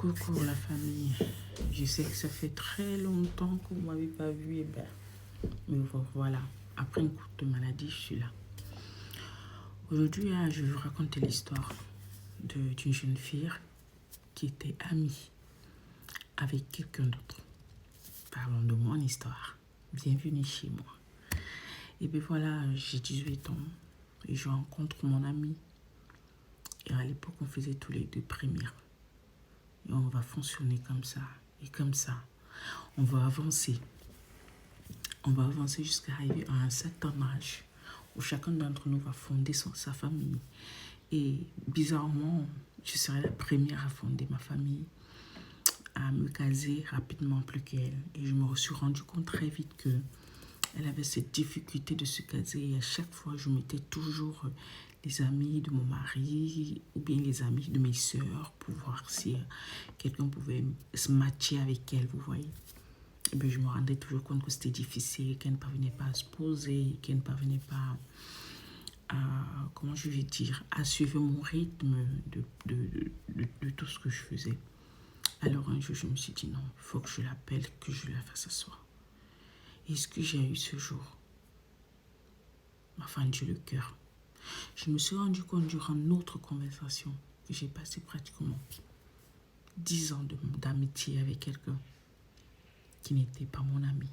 Coucou la famille, je sais que ça fait très longtemps que vous ne m'avez pas vu, mais voilà, après une courte maladie, je suis là. Aujourd'hui, je vais vous raconter l'histoire d'une jeune fille qui était amie avec quelqu'un d'autre. Parlons de mon histoire. Bienvenue chez moi. Et bien voilà, j'ai 18 ans et je rencontre mon ami. Et à l'époque, on faisait tous les deux primaires. Et on va fonctionner comme ça. Et comme ça, on va avancer. On va avancer jusqu'à arriver à un certain âge où chacun d'entre nous va fonder sa famille. Et bizarrement, je serai la première à fonder ma famille, à me caser rapidement plus qu'elle. Et je me suis rendu compte très vite qu'elle avait cette difficulté de se caser. Et à chaque fois, je mettais toujours les amis de mon mari ou bien les amis de mes sœurs pour voir si quelqu'un pouvait se matcher avec elle, vous voyez. Et bien, je me rendais toujours compte que c'était difficile, qu'elle ne parvenait pas à se poser, qu'elle ne parvenait pas à, comment je vais dire, à suivre mon rythme de tout ce que je faisais. Alors un jour, je me suis dit non, il faut que je l'appelle, que je la fasse asseoir. Et ce que j'ai eu ce jour m'a fendu le cœur. Je me suis rendu compte durant notre conversation que j'ai passé pratiquement 10 ans d'amitié avec quelqu'un qui n'était pas mon ami.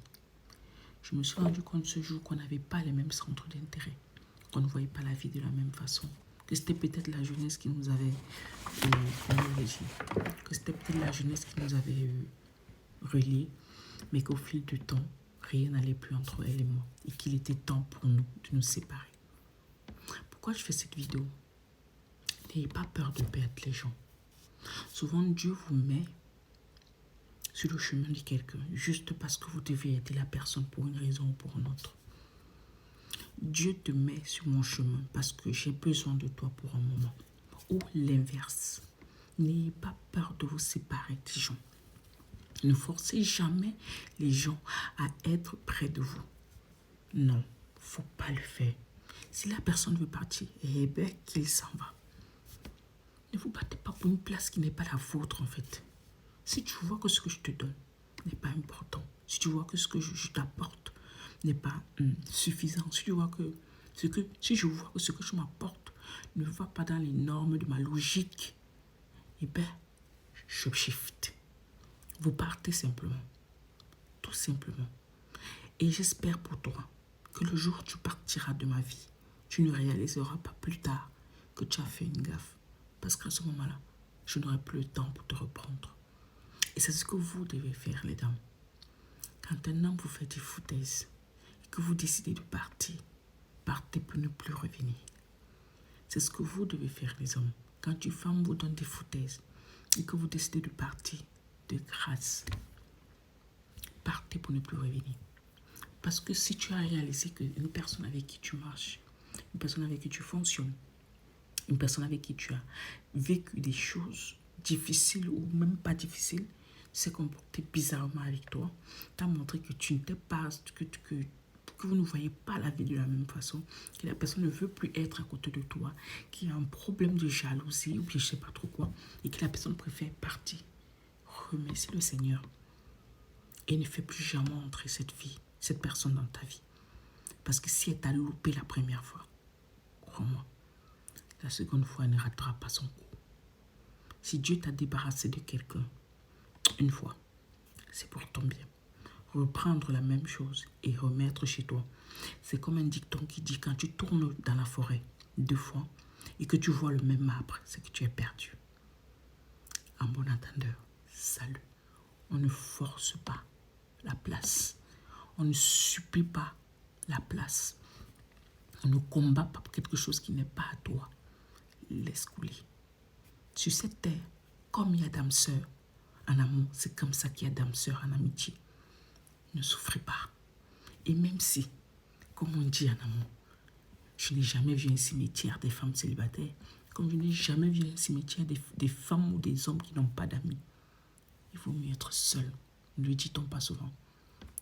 Je me suis rendu compte ce jour qu'on n'avait pas les mêmes centres d'intérêt, qu'on ne voyait pas la vie de la même façon, que c'était peut-être la jeunesse qui nous avait reliés, mais qu'au fil du temps, rien n'allait plus entre elle et moi et qu'il était temps pour nous de nous séparer. Pourquoi je fais cette vidéo? N'ayez pas peur de perdre les gens. Souvent, Dieu vous met sur le chemin de quelqu'un juste parce que vous devez aider la personne pour une raison ou pour une autre. Dieu te met sur mon chemin parce que j'ai besoin de toi pour un moment. Ou l'inverse. N'ayez pas peur de vous séparer des gens. Ne forcez jamais les gens à être près de vous. Non, faut pas le faire. Si la personne veut partir, eh bien qu'il s'en va. Ne vous battez pas pour une place qui n'est pas la vôtre en fait. Si tu vois que ce que je te donne n'est pas important, si tu vois que ce que je t'apporte n'est pas suffisant, si je vois que ce que je m'apporte ne va pas dans les normes de ma logique, eh bien, je shift. Vous partez simplement. Tout simplement. Et j'espère pour toi que le jour où tu partiras de ma vie, tu ne réaliseras pas plus tard que tu as fait une gaffe. Parce qu'à ce moment-là, je n'aurai plus le temps pour te reprendre. Et c'est ce que vous devez faire, les dames. Quand un homme vous fait des foutaises et que vous décidez de partir, partez pour ne plus revenir. C'est ce que vous devez faire, les hommes. Quand une femme vous donne des foutaises et que vous décidez de partir, de grâce, partez pour ne plus revenir. Parce que si tu as réalisé qu'une personne avec qui tu marches, une personne avec qui tu fonctionnes, une personne avec qui tu as vécu des choses difficiles ou même pas difficiles, s'est comporté bizarrement avec toi, t'as montré que tu n'étais pas, que vous ne voyez pas la vie de la même façon, que la personne ne veut plus être à côté de toi, qu'il y a un problème de jalousie ou bien je sais pas trop quoi, et que la personne préfère partir. Remercie le Seigneur et ne fais plus jamais entrer cette personne dans ta vie. Parce que si elle t'a loupé la première fois, crois-moi, la seconde fois, elle ne ratera pas son coup. Si Dieu t'a débarrassé de quelqu'un une fois, c'est pour ton bien. Reprendre la même chose et remettre chez toi. C'est comme un dicton qui dit quand tu tournes dans la forêt 2 fois et que tu vois le même arbre, c'est que tu es perdu. En bon entendeur, salut. On ne force pas la place. On ne supplie pas la place. On ne combat pas pour quelque chose qui n'est pas à toi. Laisse couler. Sur cette terre, comme il y a d'âmes sœurs en amour, c'est comme ça qu'il y a d'âmes sœurs en amitié. Ne souffrez pas. Et même si, comme on dit en amour, je n'ai jamais vu un cimetière des femmes célibataires, comme je n'ai jamais vu un cimetière des femmes ou des hommes qui n'ont pas d'amis, il vaut mieux être seul. Ne le dit-on pas souvent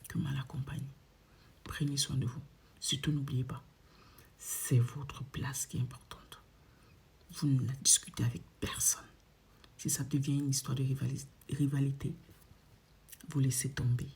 que mal accompagné. Prenez soin de vous. Surtout n'oubliez pas, c'est votre place qui est importante. Vous ne la discutez avec personne. Si ça devient une histoire de rivalité, vous laissez tomber.